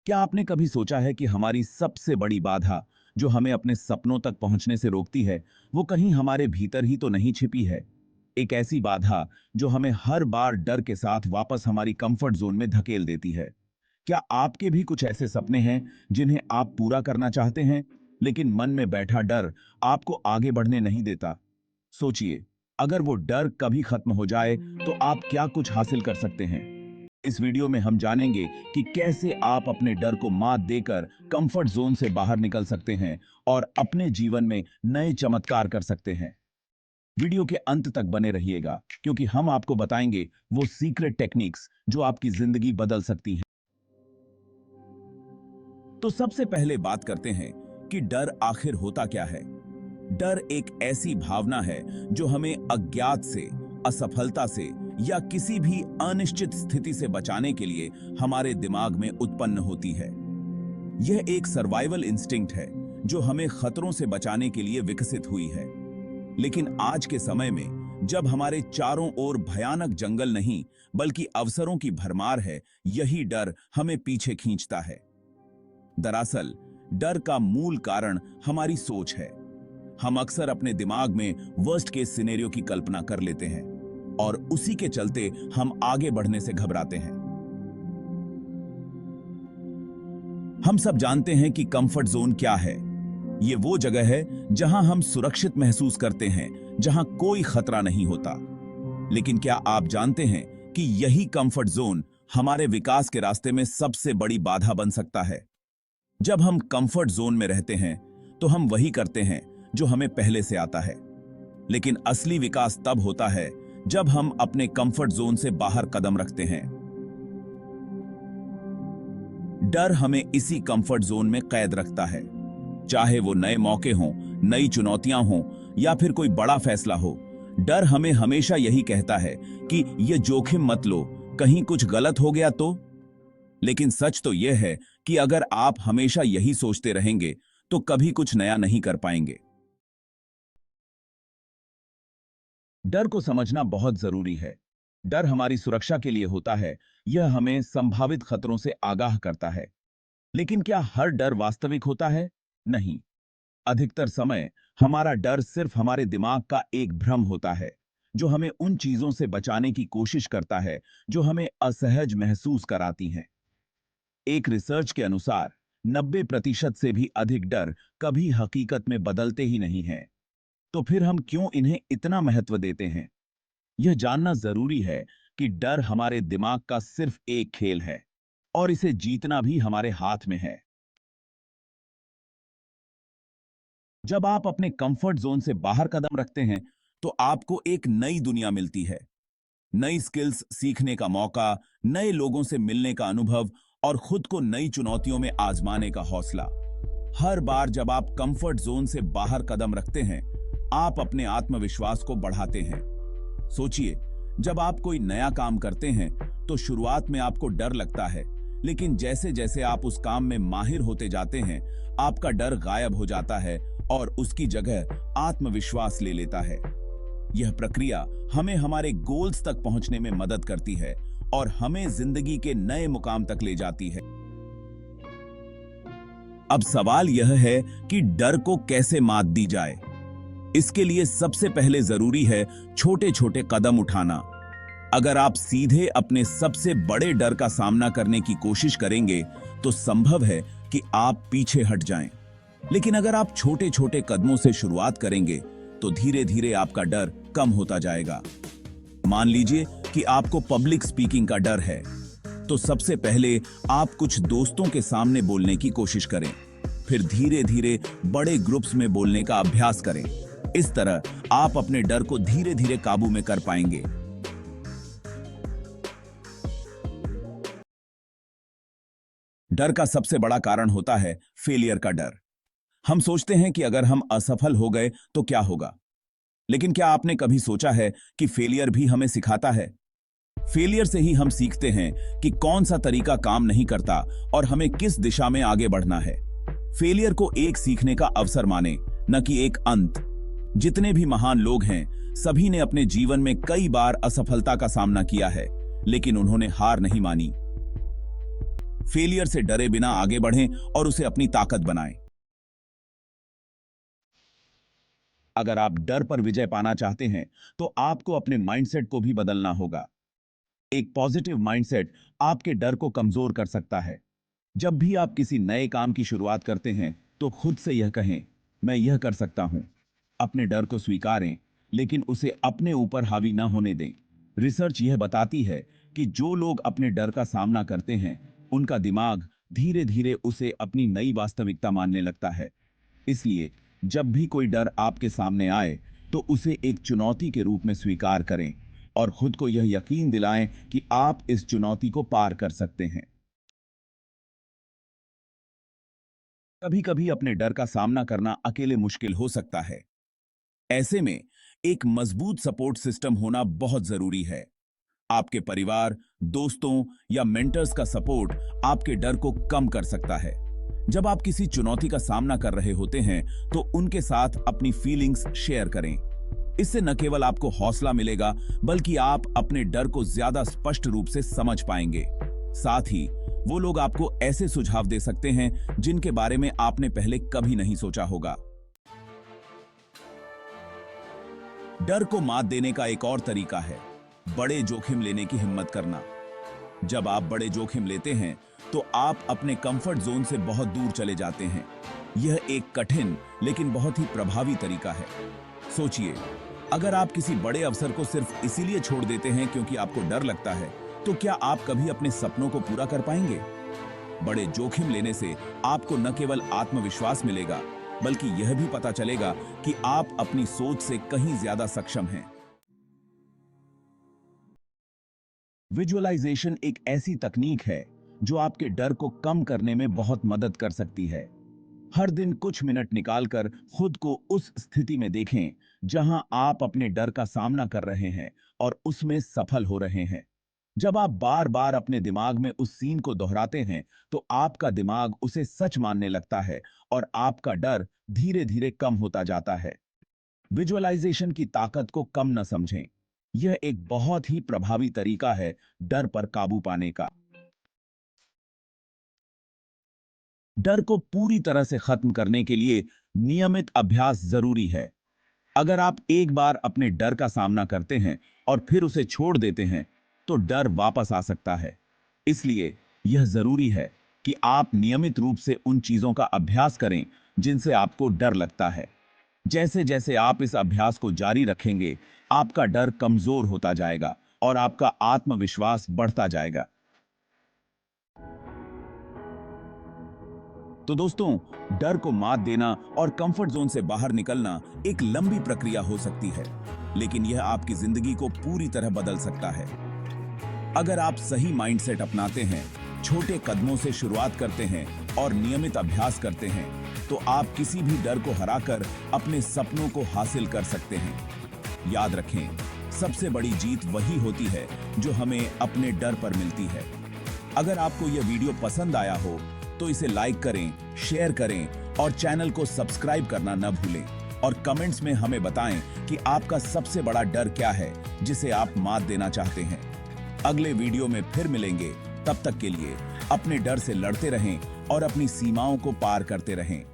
क्या आपने कभी सोचा है कि हमारी सबसे बड़ी बाधा जो हमें अपने सपनों तक पहुंचने से रोकती है, वो कहीं हमारे भीतर ही तो नहीं छिपी है? एक ऐसी बाधा जो हमें हर बार डर के साथ वापस हमारी कंफर्ट जोन में धकेल देती है। क्या आपके भी कुछ ऐसे सपने हैं जिन्हें आप पूरा करना चाहते हैं, लेकिन मन में बैठा डर आपको आगे बढ़ने नहीं देता? सोचिए, अगर वो डर कभी खत्म हो जाए, तो आप क्या कुछ हासिल कर सकते हैं? इस वीडियो में हम जानेंगे कि कैसे आप अपने डर को मात देकर कंफर्ट जोन से बाहर निकल सकते हैं और अपने जीवन में नए चमत्कार कर सकते हैं। वीडियो के अंत तक बने रहिएगा, क्योंकि हम आपको बताएंगे वो सीक्रेट टेक्निक्स जो आपकी जिंदगी बदल सकती हैं। तो सबसे पहले बात करते हैं कि डर आखिर होता क्या है। डर एक ऐसी भावना है जो हमें अज्ञात से, असफलता से या किसी भी अनिश्चित स्थिति से बचाने के लिए हमारे दिमाग में उत्पन्न होती है। यह एक सर्वाइवल इंस्टिंक्ट है जो हमें खतरों से बचाने के लिए विकसित हुई है। लेकिन आज के समय में जब हमारे चारों ओर भयानक जंगल नहीं बल्कि अवसरों की भरमार है, यही डर हमें पीछे खींचता है। दरअसल डर का मूल कारण हमारी सोच है। हम अक्सर अपने दिमाग में वर्स्ट केस सिनेरियो की कल्पना कर लेते हैं और उसी के चलते हम आगे बढ़ने से घबराते हैं। हम सब जानते हैं कि कंफर्ट जोन क्या है। ये वो जगह है जहां हम सुरक्षित महसूस करते हैं, जहां कोई खतरा नहीं होता। लेकिन क्या आप जानते हैं कि यही कंफर्ट जोन हमारे विकास के रास्ते में सबसे बड़ी बाधा बन सकता है? जब हम कंफर्ट जोन में रहते हैं तो हम वही करते हैं जो हमें पहले से आता है। लेकिन असली विकास तब होता है जब हम अपने कंफर्ट जोन से बाहर कदम रखते हैं। डर हमें इसी कंफर्ट जोन में कैद रखता है। चाहे वो नए मौके हों, नई चुनौतियां हों या फिर कोई बड़ा फैसला हो, डर हमें हमेशा यही कहता है कि ये जोखिम मत लो, कहीं कुछ गलत हो गया तो। लेकिन सच तो यह है कि अगर आप हमेशा यही सोचते रहेंगे तो कभी कुछ नया नहीं कर पाएंगे। डर को समझना बहुत जरूरी है। डर हमारी सुरक्षा के लिए होता है। यह हमें संभावित खतरों से आगाह करता है। लेकिन क्या हर डर वास्तविक होता है? नहीं। अधिकतर समय हमारा डर सिर्फ हमारे दिमाग का एक भ्रम होता है, जो हमें उन चीजों से बचाने की कोशिश करता है जो हमें असहज महसूस कराती हैं। एक रिसर्च के अनुसार 90% से भी अधिक डर कभी हकीकत में बदलते ही नहीं हैं। तो फिर हम क्यों इन्हें इतना महत्व देते हैं? यह जानना जरूरी है कि डर हमारे दिमाग का सिर्फ एक खेल है और इसे जीतना भी हमारे हाथ में है। जब आप अपने कंफर्ट जोन से बाहर कदम रखते हैं तो आपको एक नई दुनिया मिलती है। नई स्किल्स सीखने का मौका, नए लोगों से मिलने का अनुभव और खुद को नई चुनौतियों में आजमाने का हौसला। हर बार जब आप कंफर्ट जोन से बाहर कदम रखते हैं, आप अपने आत्मविश्वास को बढ़ाते हैं। सोचिए, जब आप कोई नया काम करते हैं तो शुरुआत में आपको डर लगता है, लेकिन जैसे जैसे आप उस काम में माहिर होते जाते हैं, आपका डर गायब हो जाता है और उसकी जगह आत्मविश्वास ले लेता है। यह प्रक्रिया हमें हमारे गोल्स तक पहुंचने में मदद करती है और हमें जिंदगी के नए मुकाम तक ले जाती है। अब सवाल यह है कि डर को कैसे मात दी जाए। इसके लिए सबसे पहले जरूरी है छोटे छोटे कदम उठाना। अगर आप सीधे अपने सबसे बड़े डर का सामना करने की कोशिश करेंगे तो संभव है कि आप पीछे हट जाएं। लेकिन अगर आप छोटे छोटे कदमों से शुरुआत करेंगे तो धीरे धीरे आपका डर कम होता जाएगा। मान लीजिए कि आपको पब्लिक स्पीकिंग का डर है, तो सबसे पहले आप कुछ दोस्तों के सामने बोलने की कोशिश करें। फिर धीरे धीरे बड़े ग्रुप्स में बोलने का अभ्यास करें। इस तरह आप अपने डर को धीरे धीरे काबू में कर पाएंगे। डर का सबसे बड़ा कारण होता है फेलियर का डर। हम सोचते हैं कि अगर हम असफल हो गए तो क्या होगा। लेकिन क्या आपने कभी सोचा है कि फेलियर भी हमें सिखाता है? फेलियर से ही हम सीखते हैं कि कौन सा तरीका काम नहीं करता और हमें किस दिशा में आगे बढ़ना है। फेलियर को एक सीखने का अवसर माने, न कि एक अंत। जितने भी महान लोग हैं, सभी ने अपने जीवन में कई बार असफलता का सामना किया है, लेकिन उन्होंने हार नहीं मानी। फेलियर से डरे बिना आगे बढ़ें और उसे अपनी ताकत बनाएं। अगर आप डर पर विजय पाना चाहते हैं तो आपको अपने माइंडसेट को भी बदलना होगा। एक पॉजिटिव माइंडसेट आपके डर को कमजोर कर सकता है। जब भी आप किसी नए काम की शुरुआत करते हैं तो खुद से यह कहें, मैं यह कर सकता हूं। अपने डर को स्वीकारें, लेकिन उसे अपने ऊपर हावी न होने दें। रिसर्च यह बताती है कि जो लोग अपने डर का सामना करते हैं उनका दिमाग धीरे धीरे उसे अपनी नई वास्तविकता मानने लगता है। इसलिए जब भी कोई डर आपके सामने आए तो उसे एक चुनौती के रूप में स्वीकार करें और खुद को यह यकीन दिलाएं कि आप इस चुनौती को पार कर सकते हैं। कभी कभी अपने डर का सामना करना अकेले मुश्किल हो सकता है। ऐसे में एक मजबूत सपोर्ट सिस्टम होना बहुत जरूरी है। आपके परिवार, दोस्तों या मेंटर्स का सपोर्ट आपके डर को कम कर सकता है। जब आप किसी चुनौती का सामना कर रहे होते हैं तो उनके साथ अपनी फीलिंग्स शेयर करें। इससे न केवल आपको हौसला मिलेगा बल्कि आप अपने डर को ज्यादा स्पष्ट रूप से समझ पाएंगे। साथ ही वो लोग आपको ऐसे सुझाव दे सकते हैं जिनके बारे में आपने पहले कभी नहीं सोचा होगा। डर को मात देने का एक और तरीका है बड़े जोखिम लेने की हिम्मत करना। जब आप बड़े जोखिम लेते हैं तो आप अपने कंफर्ट जोन से बहुत दूर चले जाते हैं। यह एक कठिन लेकिन बहुत ही प्रभावी तरीका है। सोचिए, अगर आप किसी बड़े अवसर को सिर्फ इसीलिए छोड़ देते हैं क्योंकि आपको डर लगता है, तो क्या आप कभी अपने सपनों को पूरा कर पाएंगे? बड़े जोखिम लेने से आपको न केवल आत्मविश्वास मिलेगा बल्कि यह भी पता चलेगा कि आप अपनी सोच से कहीं ज्यादा सक्षम हैं। विजुअलाइजेशन एक ऐसी तकनीक है जो आपके डर को कम करने में बहुत मदद कर सकती है। हर दिन कुछ मिनट निकालकर खुद को उस स्थिति में देखें जहां आप अपने डर का सामना कर रहे हैं और उसमें सफल हो रहे हैं। जब आप बार बार अपने दिमाग में उस सीन को दोहराते हैं तो आपका दिमाग उसे सच मानने लगता है और आपका डर धीरे धीरे कम होता जाता है। विजुअलाइजेशन की ताकत को कम न समझें। यह एक बहुत ही प्रभावी तरीका है डर पर काबू पाने का। डर को पूरी तरह से खत्म करने के लिए नियमित अभ्यास जरूरी है। अगर आप एक बार अपने डर का सामना करते हैं और फिर उसे छोड़ देते हैं तो डर वापस आ सकता है। इसलिए यह जरूरी है कि आप नियमित रूप से उन चीजों का अभ्यास करें जिनसे आपको डर लगता है। जैसे जैसे आप इस अभ्यास को जारी रखेंगे, आपका डर कमजोर होता जाएगा और आपका आत्मविश्वास बढ़ता जाएगा। तो दोस्तों, डर को मात देना और कंफर्ट जोन से बाहर निकलना एक लंबी प्रक्रिया हो सकती है, लेकिन यह आपकी जिंदगी को पूरी तरह बदल सकता है। अगर आप सही माइंडसेट अपनाते हैं, छोटे कदमों से शुरुआत करते हैं और नियमित अभ्यास करते हैं, तो आप किसी भी डर को हराकर अपने सपनों को हासिल कर सकते हैं। याद रखें, सबसे बड़ी जीत वही होती है जो हमें अपने डर पर मिलती है। अगर आपको यह वीडियो पसंद आया हो तो इसे लाइक करें, शेयर करें और चैनल को सब्सक्राइब करना न भूलें। और कमेंट्स में हमें बताएं कि आपका सबसे बड़ा डर क्या है जिसे आप मात देना चाहते हैं। अगले वीडियो में फिर मिलेंगे। तब तक के लिए अपने डर से लड़ते रहें और अपनी सीमाओं को पार करते रहें।